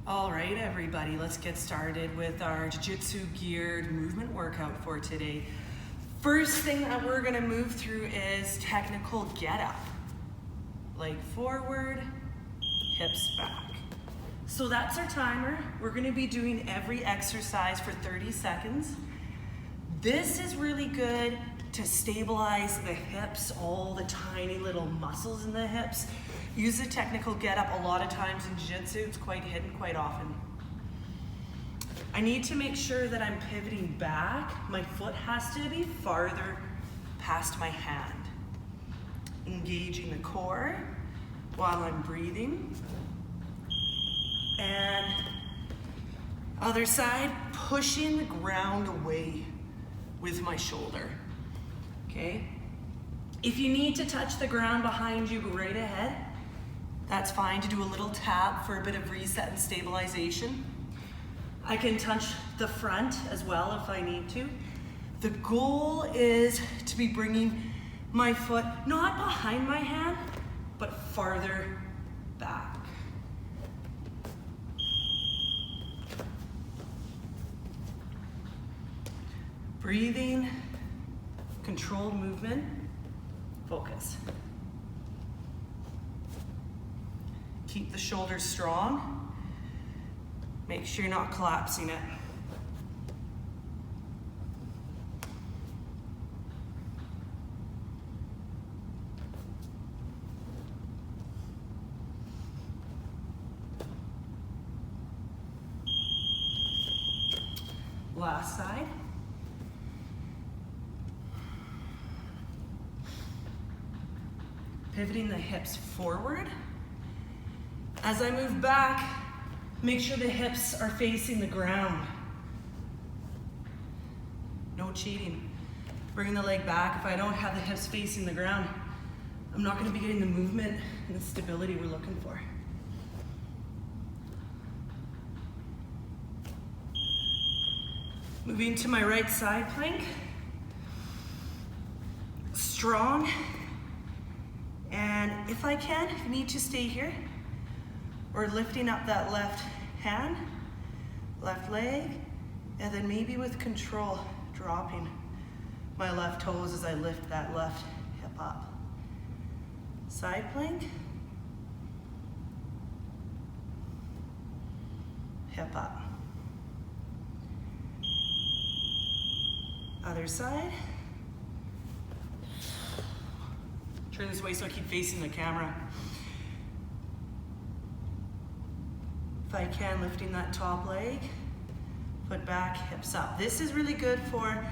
All right, everybody, let's get started with our Jiu-Jitsu geared movement workout for today. First thing that we're gonna move through is technical get up. Leg forward, hips back. So that's our timer. We're gonna be doing every exercise for 30 seconds. This is really good to stabilize the hips, all the tiny little muscles in the hips. Use the technical get up a lot of times in jiu-jitsu. It's quite hidden quite often. I need to make sure that I'm pivoting back. My foot has to be farther past my hand. Engaging the core while I'm breathing. And other side, pushing the ground away with my shoulder, okay? If you need to touch the ground behind you, go right ahead. That's fine to do a little tap for a bit of reset and stabilization. I can touch the front as well if I need to. The goal is to be bringing my foot not behind my hand, but farther back. Breathing, controlled movement, focus. Keep the shoulders strong. Make sure you're not collapsing it. Last side. Pivoting the hips forward. As I move back, make sure the hips are facing the ground. No cheating. Bringing the leg back. If I don't have the hips facing the ground, I'm not going to be getting the movement and the stability we're looking for. Moving to my right side plank. Strong. And if I can, if you need to stay here, or lifting up that left hand, left leg, and then maybe with control, dropping my left toes as I lift that left hip up. Side plank, hip up. Other side. Turn this way so I keep facing the camera. If I can, lifting that top leg, foot back, hips up. This is really good for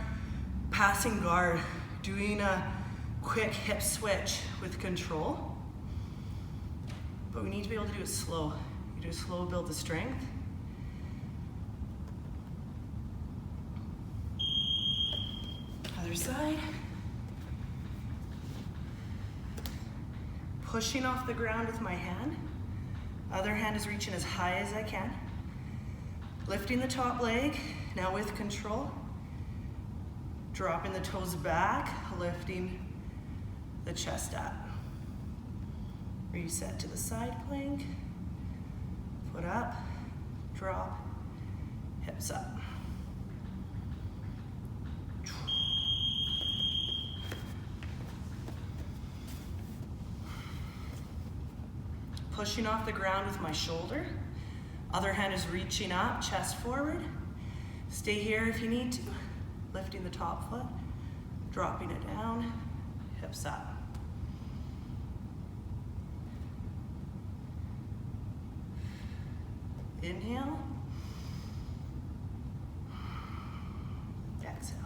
passing guard, doing a quick hip switch with control. But we need to be able to do it slow. You do it slow, build the strength. Other side. Pushing off the ground with my hand. Other hand is reaching as high as I can. Lifting the top leg, now with control. Dropping the toes back, lifting the chest up. Reset to the side plank. Foot up, drop, hips up. Pushing off the ground with my shoulder. Other hand is reaching up, chest forward. Stay here if you need to. Lifting the top foot, dropping it down, hips up. Inhale. Exhale.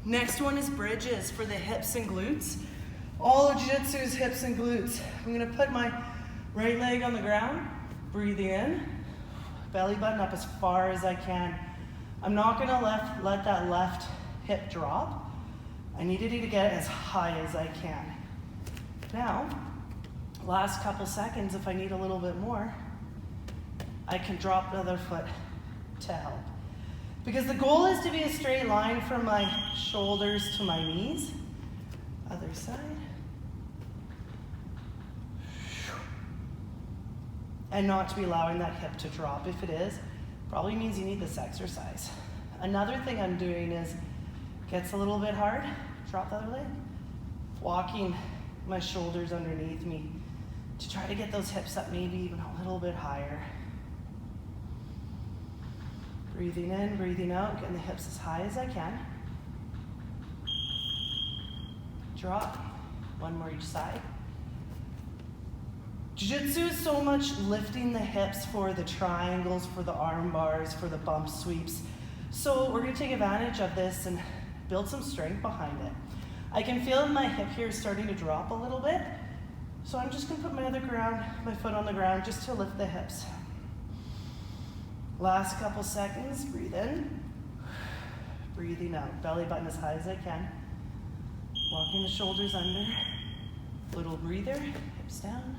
Next one is bridges for the hips and glutes. All of jiu-jitsu is hips and glutes. I'm gonna put my right leg on the ground, breathing in, belly button up as far as I can. I'm not gonna let that left hip drop. I needed to get it as high as I can. Now, last couple seconds, if I need a little bit more, I can drop the other foot to help. Because the goal is to be a straight line from my shoulders to my knees. Other side. and not to be allowing that hip to drop. If it is, probably means you need this exercise. Another thing I'm doing is, gets a little bit hard, drop the other leg, walking my shoulders underneath me to try to get those hips up maybe even a little bit higher. Breathing in, breathing out, getting the hips as high as I can. Drop, one more each side. Jiu-Jitsu is so much lifting the hips for the triangles, for the arm bars, for the bump sweeps. So we're gonna take advantage of this and build some strength behind it. I can feel my hip here is starting to drop a little bit. So I'm just gonna put my foot on the ground just to lift the hips. Last couple seconds, breathe in, breathing out. Belly button as high as I can. Walking the shoulders under. Little breather, hips down.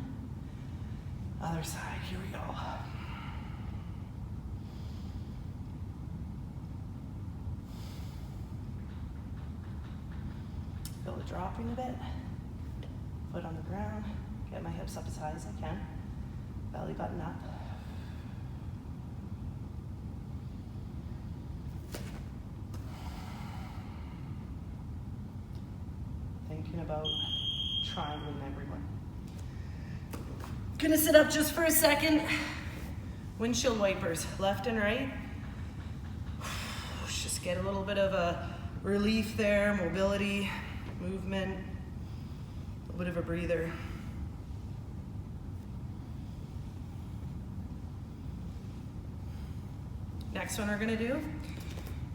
Other side, here we go. Feel it dropping a bit. Foot on the ground. Get my hips up as high as I can. Belly button up. Thinking about triangling everywhere. Gonna sit up just for a second. Windshield wipers, left and right. Just get a little bit of a relief there, mobility, movement, a little bit of a breather. Next one we're gonna do,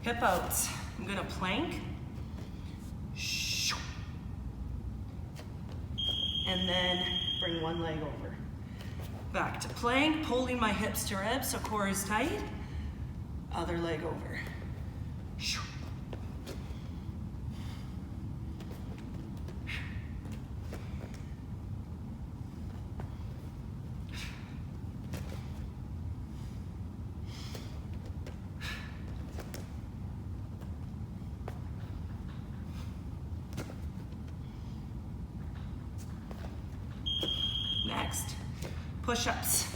hip outs. I'm gonna plank. And then bring one leg over. Back to plank, holding my hips to ribs so core is tight. Other leg over. Next, push-ups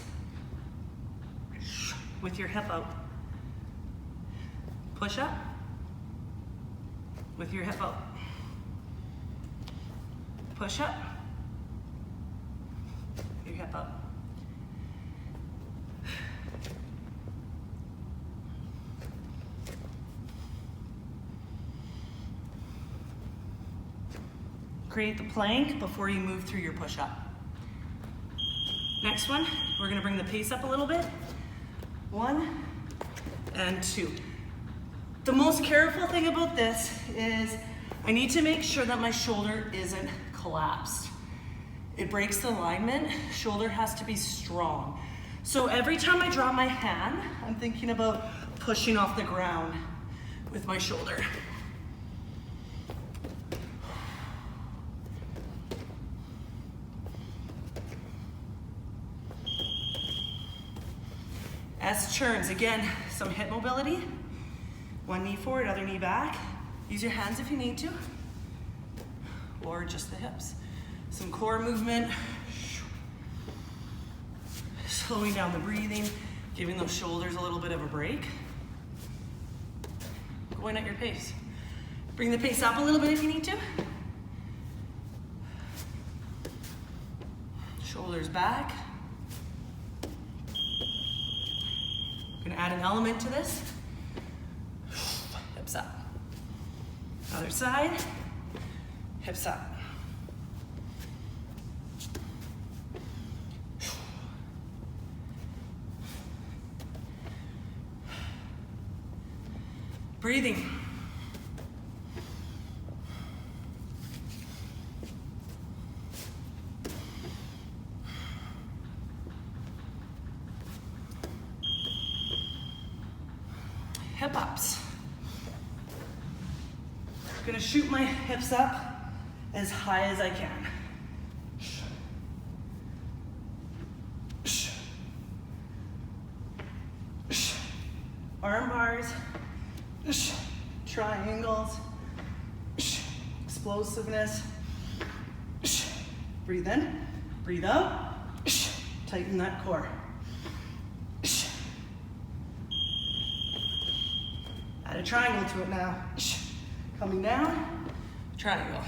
with your hip out. Push up with your hip out. Push up, your hip out. Create the plank before you move through your push-up. Next one, we're gonna bring the pace up a little bit. 1 and 2. The most careful thing about this is I need to make sure that my shoulder isn't collapsed. It breaks the alignment. Shoulder has to be strong. So every time I drop my hand, I'm thinking about pushing off the ground with my shoulder. S turns, again, some hip mobility. One knee forward, other knee back. Use your hands if you need to, or just the hips. Some core movement. Slowing down the breathing, giving those shoulders a little bit of a break. Going at your pace. Bring the pace up a little bit if you need to. Shoulders back. Gonna add an element to this. Hips up. Other side, hips up. Breathing. Hip ups. I'm gonna shoot my hips up as high as I can. Arm bars, triangles, explosiveness. Breathe in, breathe out, tighten that core. Add a triangle to it now. Coming down, triangle.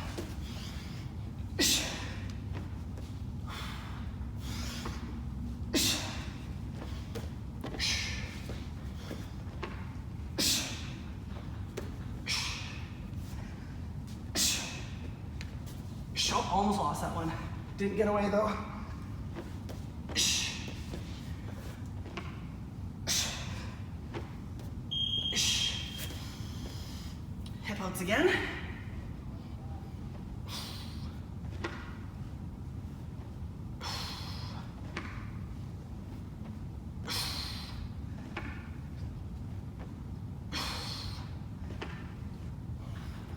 Almost lost that one. Didn't get away though. Hip outs again.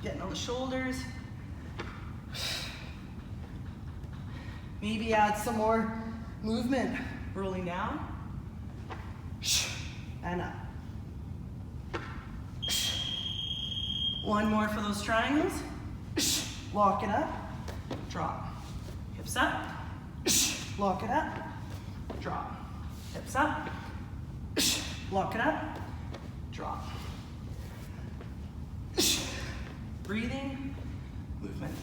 Getting on the shoulders. Maybe add some more movement. Rolling down and up. One more for those triangles. Lock it up, drop. Hips up, lock it up, drop. Hips up, lock it up, drop. Breathing, movement.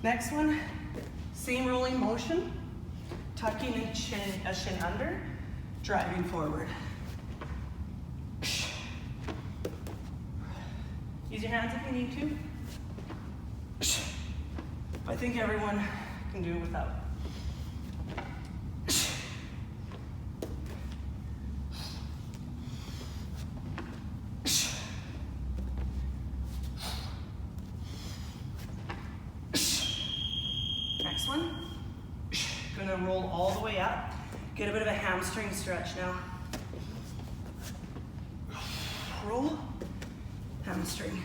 Next one, same rolling motion, tucking a shin under, driving forward. Use your hands if you need to. I think everyone can do it without. Next one, gonna roll all the way up. Get a bit of a hamstring stretch now. Roll, hamstring.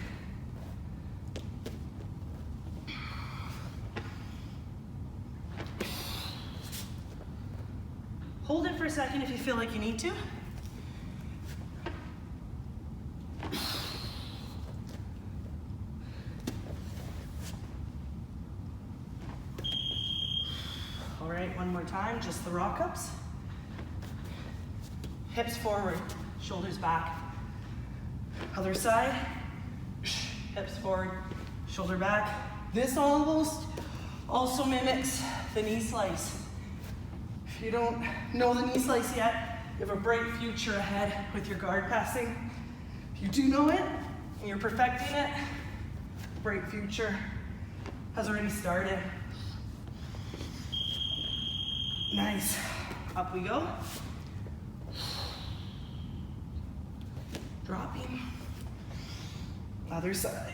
Hold it for a second if you feel like you need to. All right, one more time, just the rock ups. Hips forward, shoulders back. Other side, hips forward, shoulder back. This almost also mimics the knee slice. If you don't know the knee slice yet, you have a bright future ahead with your guard passing. If you do know it and you're perfecting it, bright future has already started. Nice. Up we go. Dropping. Other side.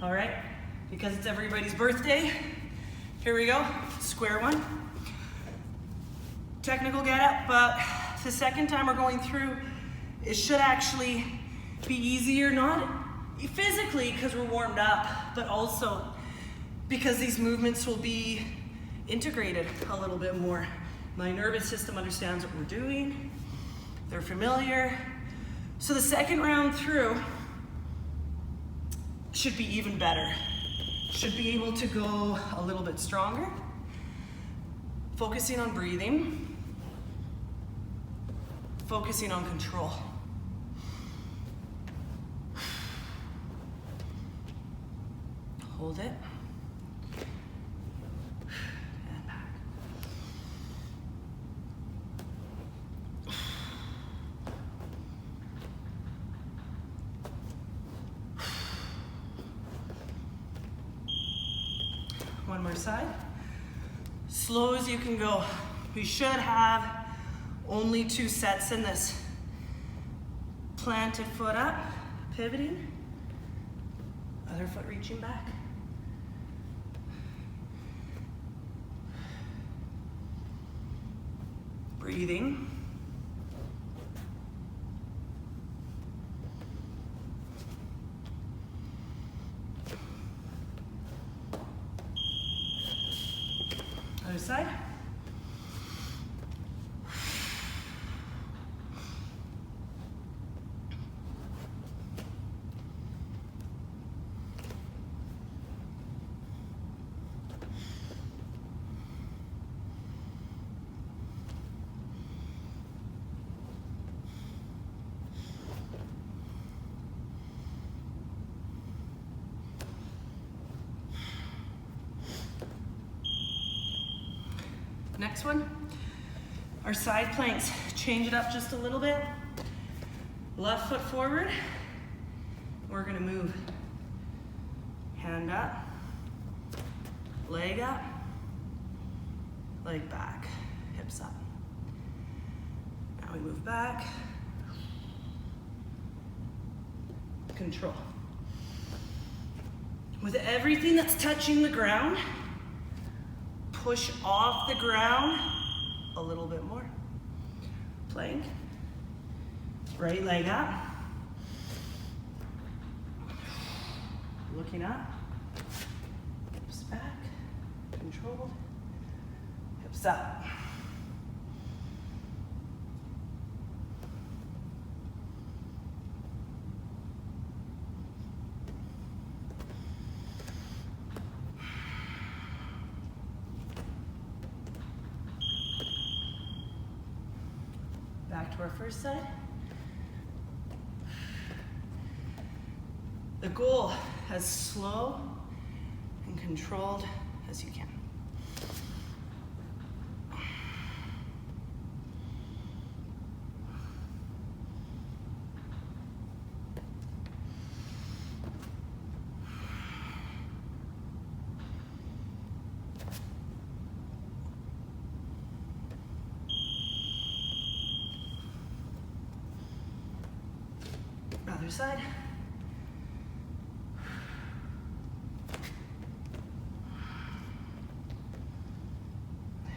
All right, because it's everybody's birthday, here we go, square one. Technical get up, but the second time we're going through, it should actually be easier, not physically because we're warmed up, but also because these movements will be integrated a little bit more. My nervous system understands what we're doing, they're familiar. So the second round through, should be even better. Should be able to go a little bit stronger. Focusing on breathing. Focusing on control. Hold it. And back. One more side. Slow as you can go. We should have only 2 sets in this. Planted foot up, pivoting. Other foot reaching back. Breathing. Next one, our side planks. Change it up just a little bit. Left foot forward. We're gonna move. Hand up, leg up, leg back, hips up. Now we move back. Control. With everything that's touching the ground, push off the ground a little bit more. Plank. Right leg up. Looking up. Hips back. Controlled. Hips up. Back to our first side. The goal, as slow and controlled as you can. Other side.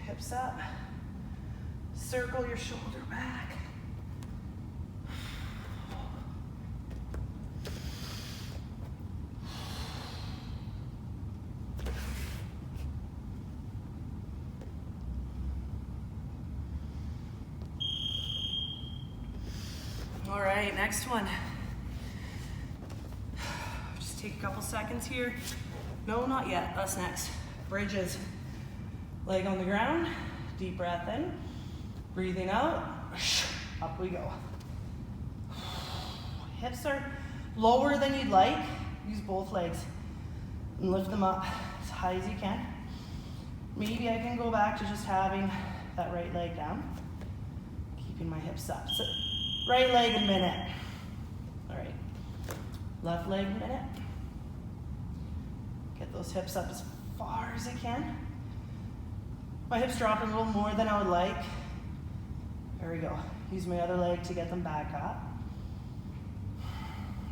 Hips up. Circle your shoulder back. All right, next one. Just take a couple seconds here. No, not yet. That's next. Bridges. Leg on the ground. Deep breath in. Breathing out. Up we go. Hips are lower than you'd like. Use both legs and lift them up as high as you can. Maybe I can go back to just having that right leg down. Keeping my hips up. So, right leg a minute. All right. Left leg a minute. Get those hips up as far as I can. My hips drop a little more than I would like. There we go. Use my other leg to get them back up.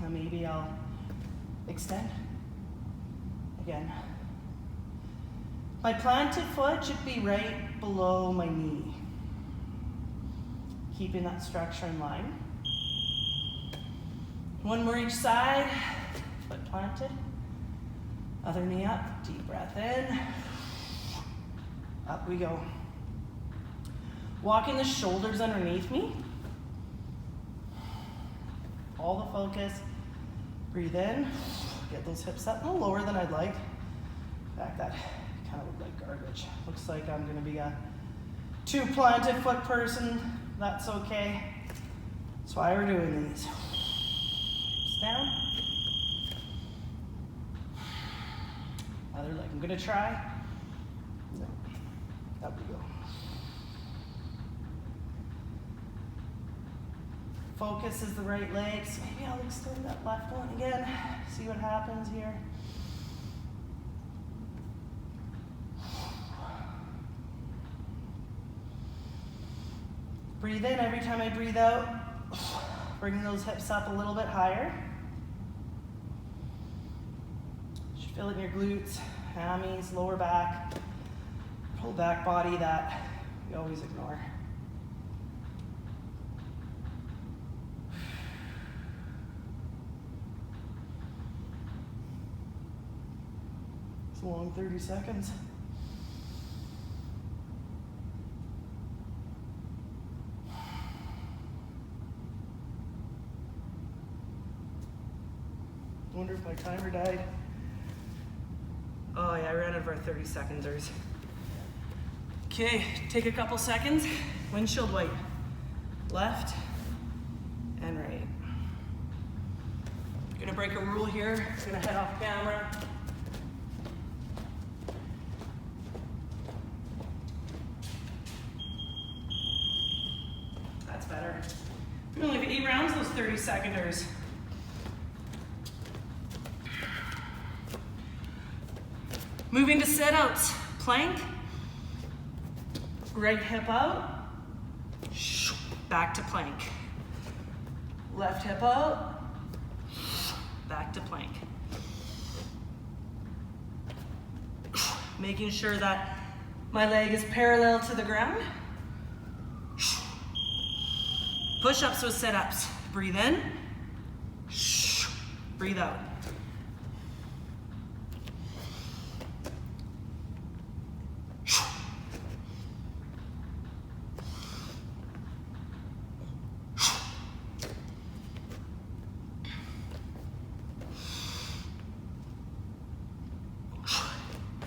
Now maybe I'll extend. Again. My planted foot should be right below my knee. Keeping that structure in line. One more each side. Foot planted. Other knee up. Deep breath in. Up we go. Walking the shoulders underneath me. All the focus. Breathe in. Get those hips up. A little lower than I'd like. In fact, that kind of looked like garbage. Looks like I'm going to be a two planted foot person. That's okay. That's why we're doing these. Hips down. Other leg. I'm going to try. No. Up we go. Focus is the right leg, so maybe I'll extend that left one again. See what happens here. Breathe in every time I breathe out. Bring those hips up a little bit higher. You should feel it in your glutes, hammies, lower back, whole back body that we always ignore. It's a long 30 seconds. I wonder if my timer died. Oh yeah, I ran out of our 30 seconders. Okay, take a couple seconds. Windshield wipe. Left and right. Gonna break a rule here. Gonna head off camera. 30 seconders. Moving to sit-outs. Plank. Right hip out. Back to plank. Left hip out. Back to plank. Making sure that my leg is parallel to the ground. Push-ups with sit-ups. Breathe in. Breathe out.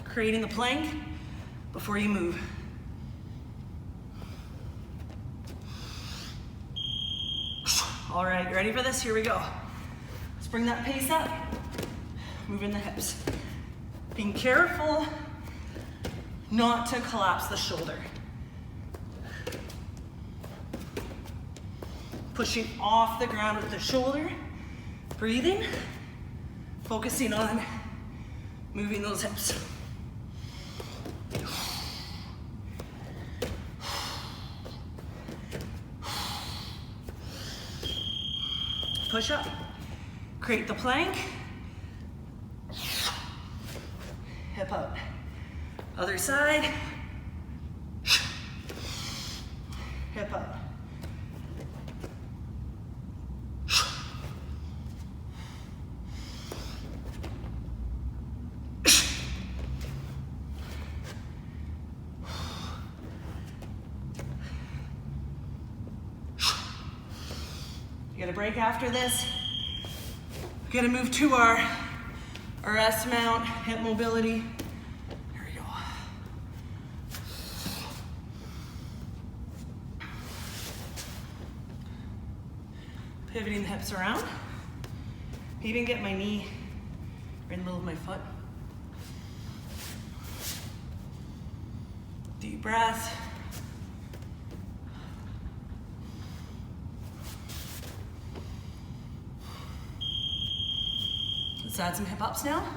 Creating the plank before you move. All right, you ready for this? Here we go. Let's bring that pace up. Moving the hips. Being careful not to collapse the shoulder. Pushing off the ground with the shoulder. Breathing. Focusing on moving those hips. Push up, create the plank, hip out. Other side, hip out. You get a break after this. We're gonna move to our S mount, hip mobility. Here we go. Pivoting the hips around. Even get my knee right in the middle of my foot. Deep breath. Let's add some hip ups now.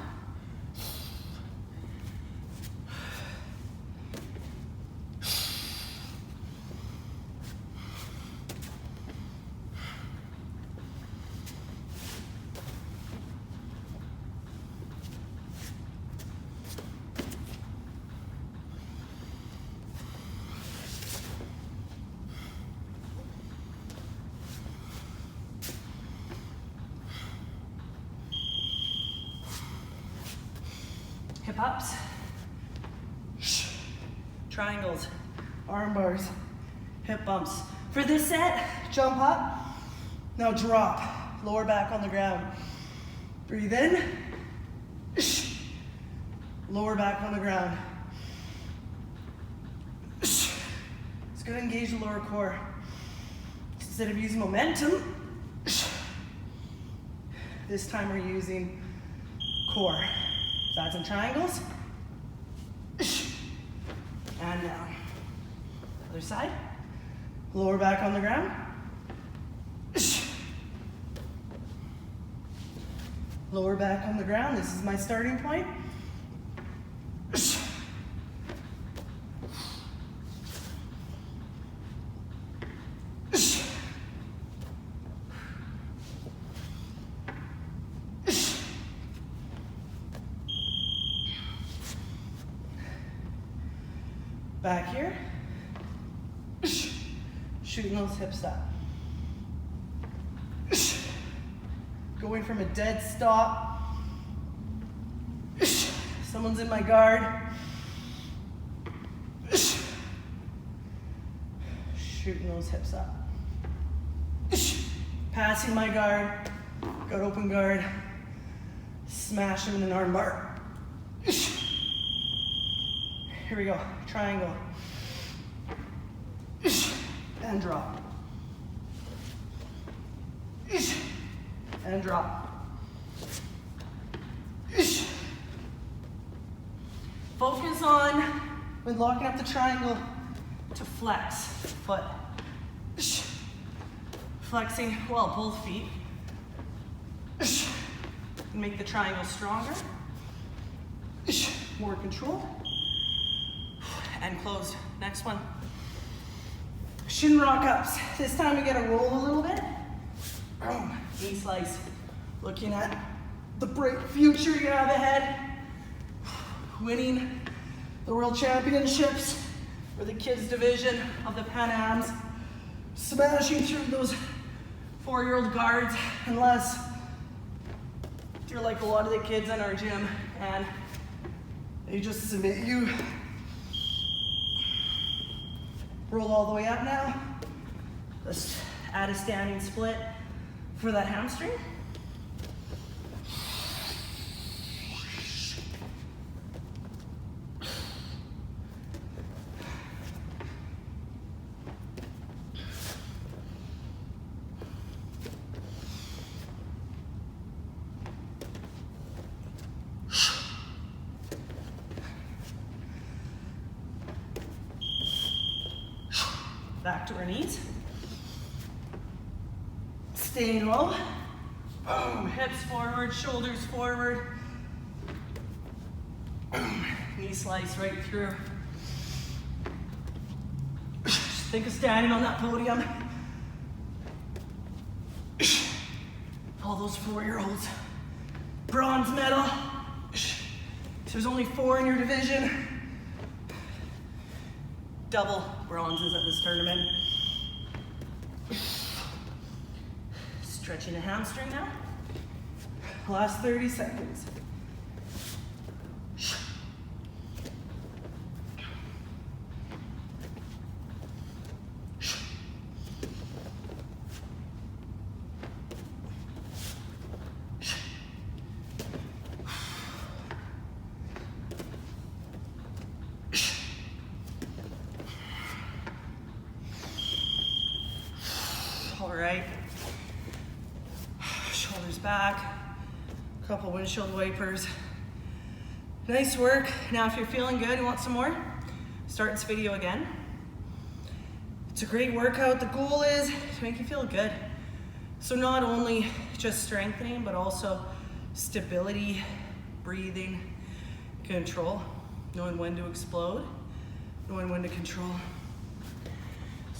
Hip ups, triangles, arm bars, hip bumps. For this set, jump up, now drop, lower back on the ground. Breathe in, lower back on the ground. It's gonna engage the lower core. Instead of using momentum, this time we're using core. So add some triangles. And down. Other side. Lower back on the ground. Lower back on the ground. This is my starting point. Back here, shooting those hips up. Going from a dead stop. Someone's in my guard. Shooting those hips up. Passing my guard, got open guard, smash him in an arm bar. Here we go, triangle. And drop. And drop. Focus on, when locking up the triangle, to flex foot. flexing, well, both feet. Make the triangle stronger. More control. And closed. Next one. Shin rock ups. This time we gotta roll a little bit. Knee slice. Looking at the bright future you have ahead. Winning the World Championships for the kids division of the Pan Ams. Smashing through those 4-year-old guards, unless you're like a lot of the kids in our gym and they just submit you. Roll all the way up now. Let's add a standing split for that hamstring. Back to our knees. Staying low. Boom. Hips forward, shoulders forward. Boom. Knee slice right through. Just think of standing on that podium. All those 4-year-olds. Bronze medal. There's only 4 in your division. Double bronzes at this tournament. Stretching the hamstring now. Last 30 seconds. All right. Shoulders back. Couple windshield wipers. Nice work. Now if you're feeling good, you want some more, start this video again. It's a great workout. The goal is to make you feel good. So not only just strengthening, but also stability, breathing, control, knowing when to explode, knowing when to control.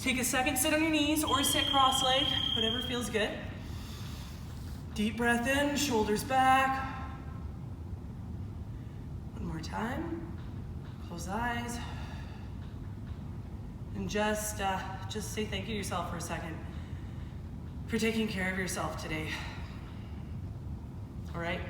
Take a second, sit on your knees or sit cross-legged, whatever feels good. Deep breath in, shoulders back. One more time. Close the eyes. And just say thank you to yourself for a second for taking care of yourself today. All right?